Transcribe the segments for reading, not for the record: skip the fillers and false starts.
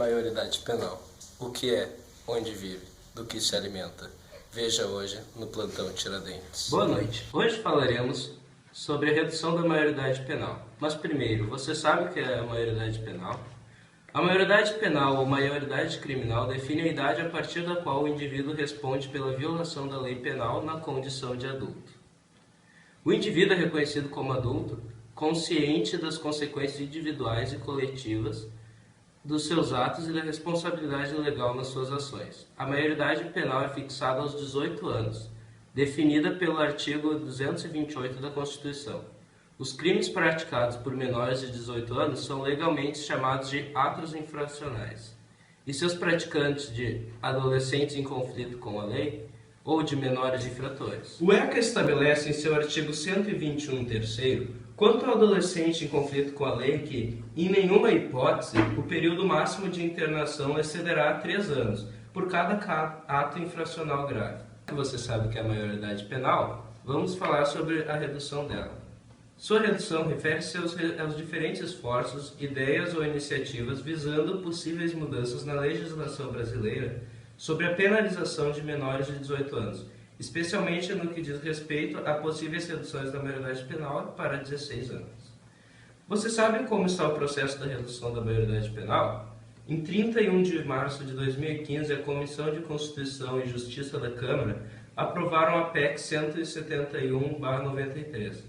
Maioridade penal. O que é, onde vive, do que se alimenta. Veja hoje no Plantão Tiradentes. Boa noite. Hoje falaremos sobre a redução da maioridade penal. Mas primeiro, você sabe o que é a maioridade penal? A maioridade penal ou maioridade criminal define a idade a partir da qual o indivíduo responde pela violação da lei penal na condição de adulto. O indivíduo é reconhecido como adulto, consciente das consequências individuais e coletivas dos seus atos e da responsabilidade legal nas suas ações. A maioridade penal é fixada aos 18 anos, definida pelo artigo 228 da Constituição. Os crimes praticados por menores de 18 anos são legalmente chamados de atos infracionais, e seus praticantes de adolescentes em conflito com a lei ou de menores infratores. O ECA estabelece em seu artigo 121, terceiro, quanto ao adolescente em conflito com a lei que, em nenhuma hipótese, o período máximo de internação excederá 3 anos, por cada ato infracional grave. Você sabe que é a maioridade penal? Vamos falar sobre a redução dela. Sua redução refere-se aos diferentes esforços, ideias ou iniciativas visando possíveis mudanças na legislação brasileira sobre a penalização de menores de 18 anos, especialmente no que diz respeito a possíveis reduções da maioridade penal para 16 anos. Você sabe como está o processo da redução da maioridade penal? Em 31 de março de 2015, a Comissão de Constituição e Justiça da Câmara aprovaram a PEC 171/93,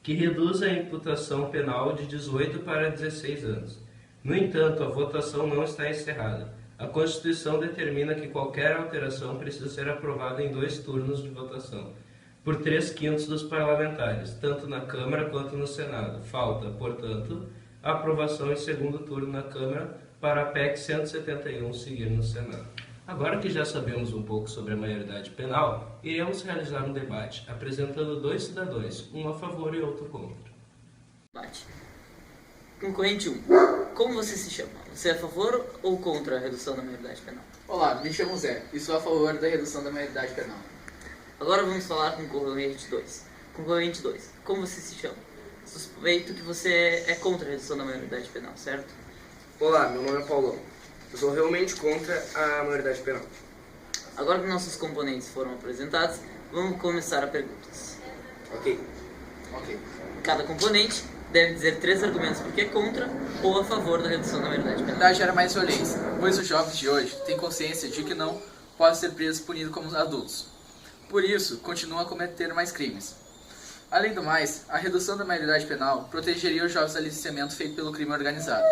que reduz a imputação penal de 18 para 16 anos. No entanto, a votação não está encerrada. A Constituição determina que qualquer alteração precisa ser aprovada em 2 turnos de votação, por 3/5 dos parlamentares, tanto na Câmara quanto no Senado. Falta, portanto, a aprovação em segundo turno na Câmara para a PEC 171 seguir no Senado. Agora que já sabemos um pouco sobre a maioridade penal, iremos realizar um debate, apresentando 2 cidadãos, um a favor e outro contra. Debate. Concorrente 1. Como você se chama? Você é a favor ou contra a redução da maioridade penal? Olá, me chamo Zé e sou a favor da redução da maioridade penal. Agora vamos falar com o concorrente 2. Concorrente 2. Como você se chama? Suspeito que você é contra a redução da maioridade penal, certo? Olá, meu nome é Paulão. Eu sou realmente contra a maioridade penal. Agora que nossos componentes foram apresentados, vamos começar a perguntas. Ok. Cada componente deve dizer 3 argumentos porque é contra ou a favor da redução da maioridade A penal. verdade gera mais violência, pois os jovens de hoje têm consciência de que não podem ser presos e punidos como adultos. Por isso, continuam a cometer mais crimes. Além do mais, a redução da maioridade penal protegeria os jovens do aliciamento feito pelo crime organizado,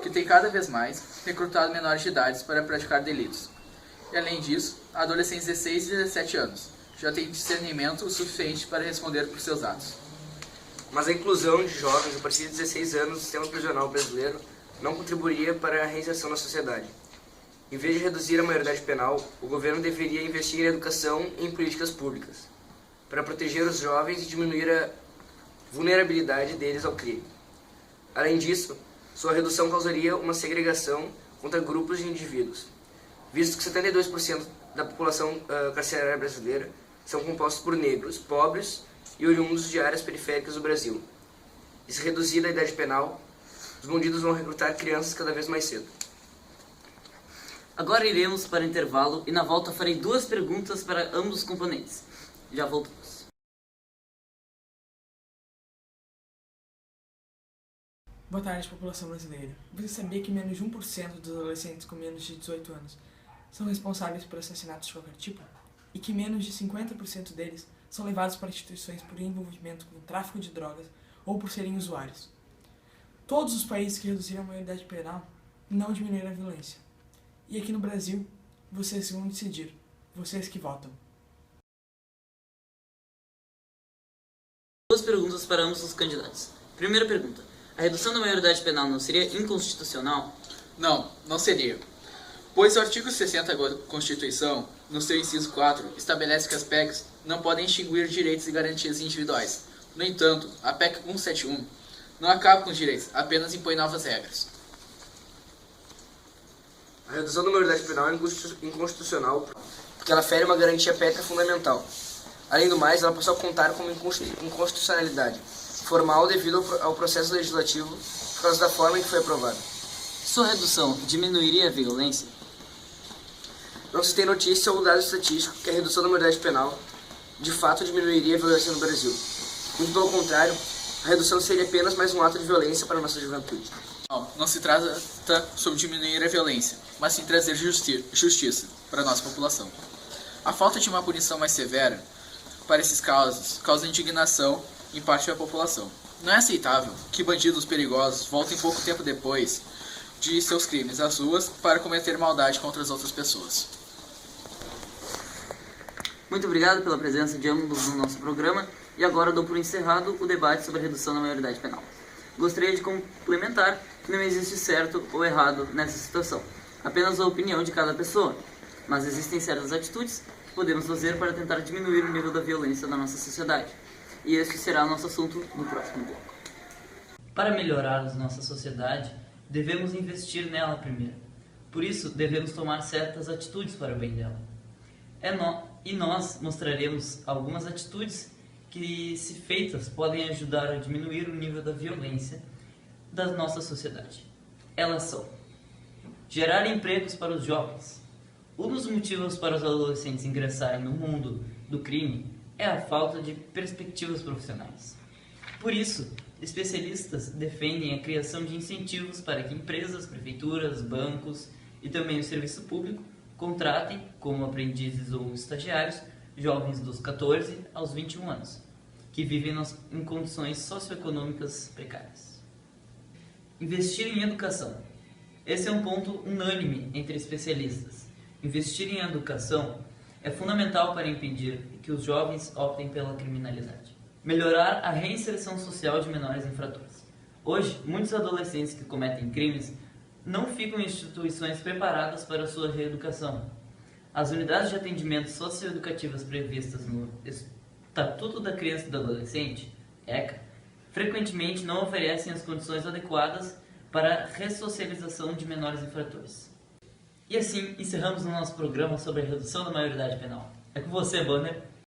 que tem cada vez mais recrutado menores de idade para praticar delitos. E além disso, adolescentes de 16 e 17 anos já têm discernimento o suficiente para responder por seus atos. Mas a inclusão de jovens a partir de 16 anos no sistema prisional brasileiro não contribuiria para a reinserção na sociedade. Em vez de reduzir a maioridade penal, o governo deveria investir em educação e em políticas públicas, para proteger os jovens e diminuir a vulnerabilidade deles ao crime. Além disso, sua redução causaria uma segregação contra grupos de indivíduos, visto que 72% da população carcerária brasileira são compostos por negros, pobres e oriundos de áreas periféricas do Brasil. E se reduzir a idade penal, os bandidos vão recrutar crianças cada vez mais cedo. Agora iremos para o intervalo e na volta farei 2 perguntas para ambos os componentes. Já voltamos. Boa tarde, população brasileira. Você sabia que menos de 1% dos adolescentes com menos de 18 anos são responsáveis por assassinatos de qualquer tipo? E que menos de 50% deles são levados para instituições por envolvimento com tráfico de drogas ou por serem usuários? Todos os países que reduziram a maioridade penal não diminuíram a violência. E aqui no Brasil, vocês vão decidir. Vocês que votam. 2 perguntas para ambos os candidatos. Primeira pergunta. A redução da maioridade penal não seria inconstitucional? Não, não seria. Pois o artigo 60 da Constituição, no seu inciso 4, estabelece que as PECs não podem extinguir direitos e garantias individuais. No entanto, a PEC 171 não acaba com os direitos, apenas impõe novas regras. A redução da maioridade penal é inconstitucional porque ela fere uma garantia pétrea fundamental. Além do mais, ela passou a contar como inconstitucionalidade formal devido ao processo legislativo por causa da forma em que foi aprovada. Sua redução diminuiria a violência? Não se tem notícia ou dado estatístico que a redução da maioridade penal de fato diminuiria a violência no Brasil. Muito pelo contrário, a redução seria apenas mais um ato de violência para a nossa juventude. Não se trata sobre diminuir a violência, mas sim trazer justiça para a nossa população. A falta de uma punição mais severa para esses casos causa indignação em parte da população. Não é aceitável que bandidos perigosos voltem pouco tempo depois de seus crimes às ruas para cometer maldade contra as outras pessoas. Muito obrigado pela presença de ambos no nosso programa e agora dou por encerrado o debate sobre a redução da maioridade penal. Gostaria de complementar que não existe certo ou errado nessa situação, apenas a opinião de cada pessoa, mas existem certas atitudes que podemos fazer para tentar diminuir o nível da violência na nossa sociedade. E este será o nosso assunto no próximo bloco. Para melhorar a nossa sociedade, devemos investir nela primeiro. Por isso, devemos tomar certas atitudes para o bem dela. E nós mostraremos algumas atitudes que, se feitas, podem ajudar a diminuir o nível da violência da nossa sociedade. Elas são: gerar empregos para os jovens. Um dos motivos para os adolescentes ingressarem no mundo do crime é a falta de perspectivas profissionais. Por isso, especialistas defendem a criação de incentivos para que empresas, prefeituras, bancos e também o serviço público contratem, como aprendizes ou estagiários, jovens dos 14 aos 21 anos, que vivem em condições socioeconômicas precárias. Investir em educação. Esse é um ponto unânime entre especialistas. Investir em educação é fundamental para impedir que os jovens optem pela criminalidade. Melhorar a reinserção social de menores infratores. Hoje, muitos adolescentes que cometem crimes não ficam em instituições preparadas para sua reeducação. As unidades de atendimento socioeducativas previstas no Estatuto da Criança e do Adolescente, ECA, frequentemente não oferecem as condições adequadas para a ressocialização de menores infratores. E assim, encerramos o nosso programa sobre a redução da maioridade penal. É com você, Bonner.